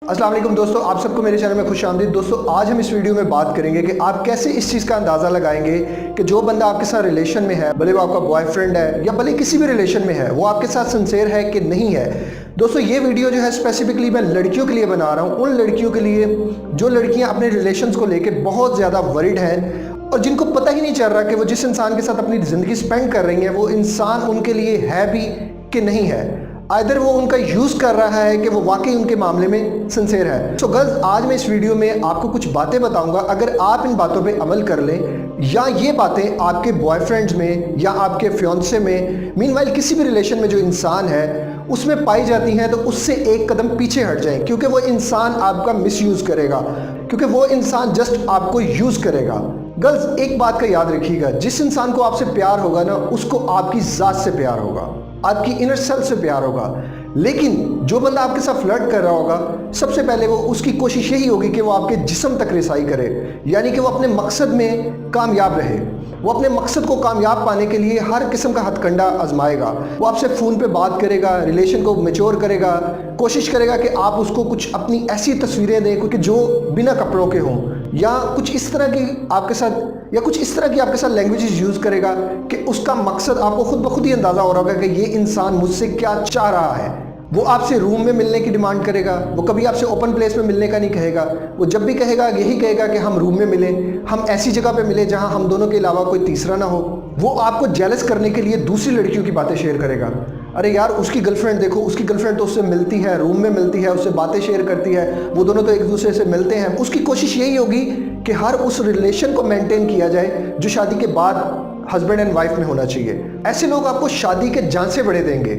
अस्सलाम वालेकुम दोस्तों, आप सबको मेरे चैनल में खुश आमदीद। दोस्तों आज हम इस वीडियो में बात करेंगे कि आप कैसे इस चीज़ का अंदाज़ा लगाएंगे कि जो बंदा आपके साथ रिलेशन में है, भले वो आपका बॉयफ्रेंड है या भले किसी भी रिलेशन में है, वो आपके साथ सिंसियर है कि नहीं है। दोस्तों ये वीडियो जो है स्पेसिफिकली मैं लड़कियों के लिए बना रहा हूँ, उन लड़कियों के लिए जो लड़कियाँ अपने रिलेशंस को लेकर बहुत ज़्यादा वरीड हैं और जिनको पता ही नहीं चल रहा कि वो जिस इंसान के साथ अपनी ज़िंदगी स्पेंड कर रही हैं वो इंसान उनके लिए है भी कि नहीं है। आइदर वो उनका यूज़ कर रहा है कि वो वाकई उनके मामले में सिंसियर है। सो गर्ल्स, आज मैं इस वीडियो में आपको कुछ बातें बताऊंगा। अगर आप इन बातों पे अमल कर लें या ये बातें आपके बॉयफ्रेंड्स में या आपके फियांसे में, मीनवाइल किसी भी रिलेशन में जो इंसान है उसमें पाई जाती हैं, तो उससे एक कदम पीछे हट जाएं, क्योंकि वो इंसान आपका मिसयूज़ करेगा, क्योंकि वो इंसान जस्ट आपको यूज़ करेगा। गर्ल्स एक बात का याद रखिएगा, जिस इंसान को आपसे प्यार होगा ना, उसको आपकी ज़ात से प्यार होगा, आपकी इनर सेल्फ से प्यार होगा। लेकिन जो बंदा आपके साथ फ्लर्ट कर रहा होगा, सबसे पहले वो उसकी कोशिश यही होगी कि वो आपके जिस्म तक रिसाई करे, यानी कि वो अपने मकसद में कामयाब रहे। वो अपने मकसद को कामयाब पाने के लिए हर किस्म का हथकंडा आजमाएगा। वो आपसे फ़ोन पे बात करेगा, रिलेशन को मैच्योर करेगा, कोशिश करेगा कि आप उसको कुछ अपनी ऐसी तस्वीरें दें कि जो बिना कपड़ों के हों, या कुछ इस तरह की आपके साथ लैंग्वेजेस यूज़ करेगा कि उसका मकसद आपको खुद ब खुद ही अंदाज़ा हो रहा होगा कि ये इंसान मुझसे क्या चाह रहा है। वो आपसे रूम में मिलने की डिमांड करेगा, वो कभी आपसे ओपन प्लेस में मिलने का नहीं कहेगा। वो जब भी कहेगा यही कहेगा कि हम रूम में मिलें, हम ऐसी जगह पे मिलें जहां हम दोनों के अलावा कोई तीसरा ना हो। वो आपको जेलस करने के लिए दूसरी लड़कियों की बातें शेयर करेगा। अरे यार, उसकी गर्लफ्रेंड देखो, उसकी गर्लफ्रेंड तो उससे मिलती है, रूम में मिलती है, उससे बातें शेयर करती है, वो दोनों तो एक दूसरे से मिलते हैं। उसकी कोशिश यही होगी कि हर उस रिलेशन को मेंटेन किया जाए जो शादी के बाद हस्बैंड एंड वाइफ में होना चाहिए। ऐसे लोग आपको शादी के जान से बड़े देंगे।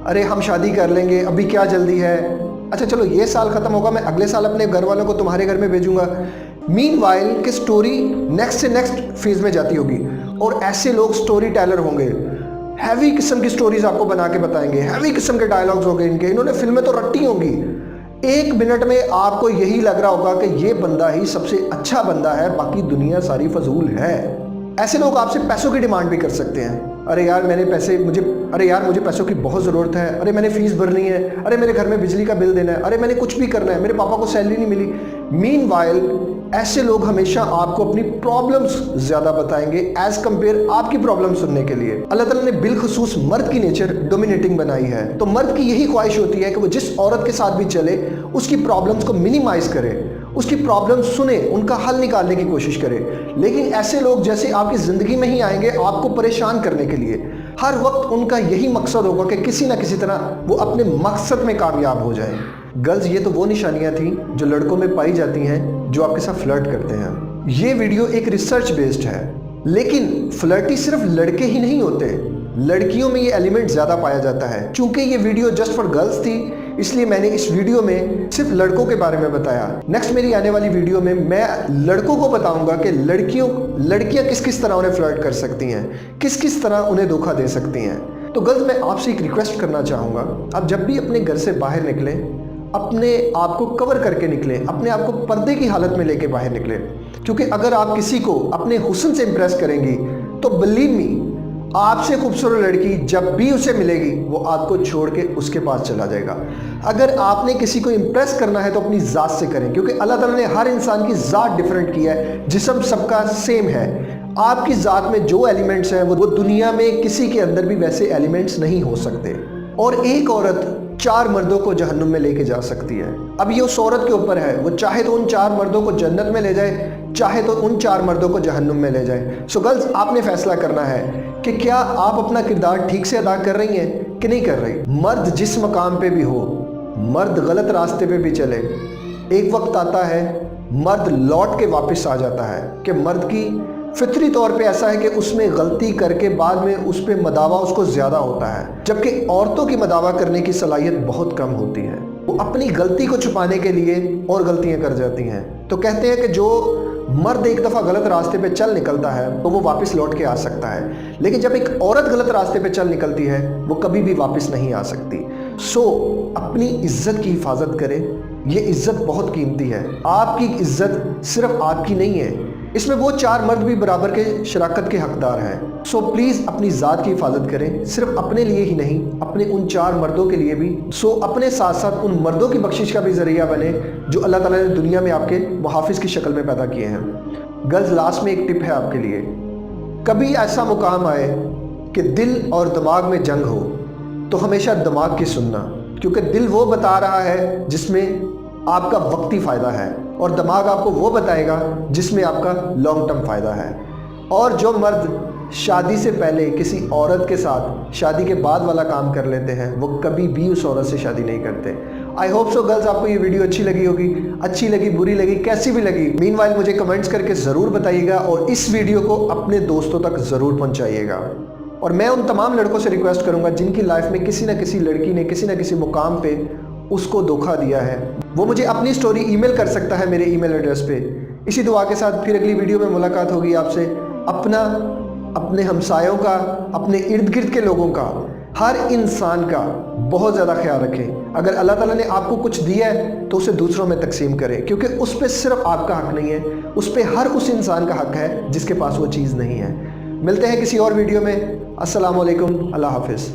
अरे हम शादी कर लेंगे, अभी क्या जल्दी है, अच्छा चलो ये साल ख़त्म होगा, मैं अगले साल अपने घर वालों को तुम्हारे घर में भेजूंगा। मीनवाइल कि स्टोरी नेक्स्ट से नेक्स्ट फेज में जाती होगी और ऐसे लोग स्टोरी टेलर होंगे। हैवी किस्म की स्टोरीज आपको बना के बताएंगे, हैवी किस्म के डायलॉग्स होंगे इनके, इन्होंने फिल्में तो रट्टी होंगी। एक मिनट में आपको यही लग रहा होगा कि ये बंदा ही सबसे अच्छा बंदा है, बाकी दुनिया सारी फजूल है। ऐसे लोग आपसे पैसों की डिमांड भी कर सकते हैं। अरे यार मुझे पैसों की बहुत ज़रूरत है, अरे मैंने फ़ीस भरनी है, अरे मेरे घर में बिजली का बिल देना है, अरे मैंने कुछ भी करना है, मेरे पापा को सैलरी नहीं मिली। मीनवाइल ऐसे लोग हमेशा आपको अपनी प्रॉब्लम्स ज़्यादा बताएंगे एज कंपेयर आपकी प्रॉब्लम सुनने के लिए। अल्लाह ताला ने बिलखुसूस मर्द की नेचर डोमिनेटिंग बनाई है, तो मर्द की यही ख्वाहिश होती है कि वो जिस औरत के साथ भी चले उसकी प्रॉब्लम्स को मिनिमाइज करे, उसकी प्रॉब्लम सुने, उनका हल निकालने की कोशिश करे। लेकिन ऐसे लोग जैसे आपकी ज़िंदगी में ही आएंगे आपको परेशान करने के लिए। हर वक्त उनका यही मकसद होगा कि किसी ना किसी तरह वो अपने मकसद में कामयाब हो जाए। गर्ल्स, ये तो वो निशानियां थी जो लड़कों में पाई जाती हैं जो आपके साथ फ्लर्ट करते हैं। ये वीडियो एक रिसर्च बेस्ड है, लेकिन फ्लर्टी सिर्फ लड़के ही नहीं होते, लड़कियों में ये एलिमेंट ज़्यादा पाया जाता है। चूंकि ये वीडियो जस्ट फॉर गर्ल्स थी, इसलिए मैंने इस वीडियो में सिर्फ लड़कों के बारे में बताया। नेक्स्ट मेरी आने वाली वीडियो में मैं लड़कों को बताऊंगा कि लड़कियां किस किस तरह उन्हें फ्लर्ट कर सकती हैं, किस किस तरह उन्हें धोखा दे सकती हैं। तो गर्ल्स, मैं आपसे एक रिक्वेस्ट करना चाहूँगा, आप जब भी अपने घर से बाहर निकलें अपने आप को कवर करके निकलें, अपने आप को पर्दे की हालत में लेके बाहर निकलें। क्योंकि अगर आप किसी को अपने हुस्न से इम्प्रेस करेंगी तो बिलीव मी, आपसे खूबसूरत लड़की जब भी उसे मिलेगी वो आपको छोड़ के उसके पास चला जाएगा। अगर आपने किसी को इम्प्रेस करना है तो अपनी ज़ात से करें, क्योंकि अल्लाह ताला ने हर इंसान की ज़ात डिफरेंट की है, जिस्म सबका सेम है। आपकी ज़ात में जो एलिमेंट्स हैं वो दुनिया में किसी के अंदर भी वैसे एलिमेंट्स नहीं हो सकते। और एक औरत 4 मर्दों को जहन्नुम में लेके जा सकती है। अब ये उस औरत के ऊपर है, वो चाहे तो उन 4 मर्दों को जन्नत में ले जाए, चाहे तो उन 4 मर्दों को जहन्नुम में ले जाए। सो गर्ल्स, आपने फैसला करना है कि क्या आप अपना किरदार ठीक से अदा कर रही हैं कि नहीं कर रही। मर्द जिस मकाम पे भी हो, मर्द गलत रास्ते पे भी चले, एक वक्त आता है मर्द लौट के वापस आ जाता है कि मर्द की फितरी तौर पे ऐसा है कि उसमें गलती करके बाद में उस पर मदावा उसको ज़्यादा होता है, जबकि औरतों की मदावा करने की सलाहियत बहुत कम होती है। वो अपनी गलती को छुपाने के लिए और गलतियां कर जाती हैं। तो कहते हैं कि जो मर्द एक दफ़ा गलत रास्ते पे चल निकलता है तो वो वापस लौट के आ सकता है, लेकिन जब एक औरत गलत रास्ते पे चल निकलती है वो कभी भी वापस नहीं आ सकती। सो अपनी इज्जत की हिफाजत करें, ये इज्जत बहुत कीमती है। आपकी इज्जत सिर्फ आपकी नहीं है, इसमें वो 4 मर्द भी बराबर के शराकत के हकदार हैं। सो प्लीज़ अपनी ज़ात की हिफाजत करें, सिर्फ अपने लिए ही नहीं, अपने उन 4 मर्दों के लिए भी। सो अपने साथ साथ उन मर्दों की बख्शिश का भी ज़रिया बने जो अल्लाह ताला ने दुनिया में आपके मुहाफिज़ की शक्ल में पैदा किए हैं। गर्ल्स, लास्ट में एक टिप है आपके लिए। कभी ऐसा मुकाम आए कि दिल और दिमाग में जंग हो तो हमेशा दिमाग की सुनना, क्योंकि दिल वो बता रहा है जिसमें आपका वक्ती फ़ायदा है और दिमाग आपको वो बताएगा जिसमें आपका लॉन्ग टर्म फ़ायदा है। और जो मर्द शादी से पहले किसी औरत के साथ शादी के बाद वाला काम कर लेते हैं वो कभी भी उस औरत से शादी नहीं करते। आई होप सो गर्ल्स, आपको ये वीडियो अच्छी लगी होगी। अच्छी लगी, बुरी लगी, कैसी भी लगी, मीनवाइल मुझे कमेंट्स करके ज़रूर बताइएगा और इस वीडियो को अपने दोस्तों तक ज़रूर पहुँचाइएगा। और मैं उन तमाम लड़कों से रिक्वेस्ट करूँगा जिनकी लाइफ में किसी न किसी लड़की ने किसी न किसी मुकाम पे उसको धोखा दिया है, वो मुझे अपनी स्टोरी ईमेल कर सकता है मेरे ईमेल एड्रेस पे। इसी दुआ के साथ फिर अगली वीडियो में मुलाकात होगी आपसे। अपने हमसायों का, अपने इर्द गिर्द के लोगों का, हर इंसान का बहुत ज़्यादा ख्याल रखें। अगर अल्लाह ताला ने आपको कुछ दिया है तो उसे दूसरों में तकसीम करें, क्योंकि उस पर सिर्फ आपका हक नहीं है, उस पर हर उस इंसान का हक है जिसके पास वो चीज़ नहीं है। मिलते हैं किसी और वीडियो में। अस्सलाम वालेकुम, अल्लाह हाफिज़।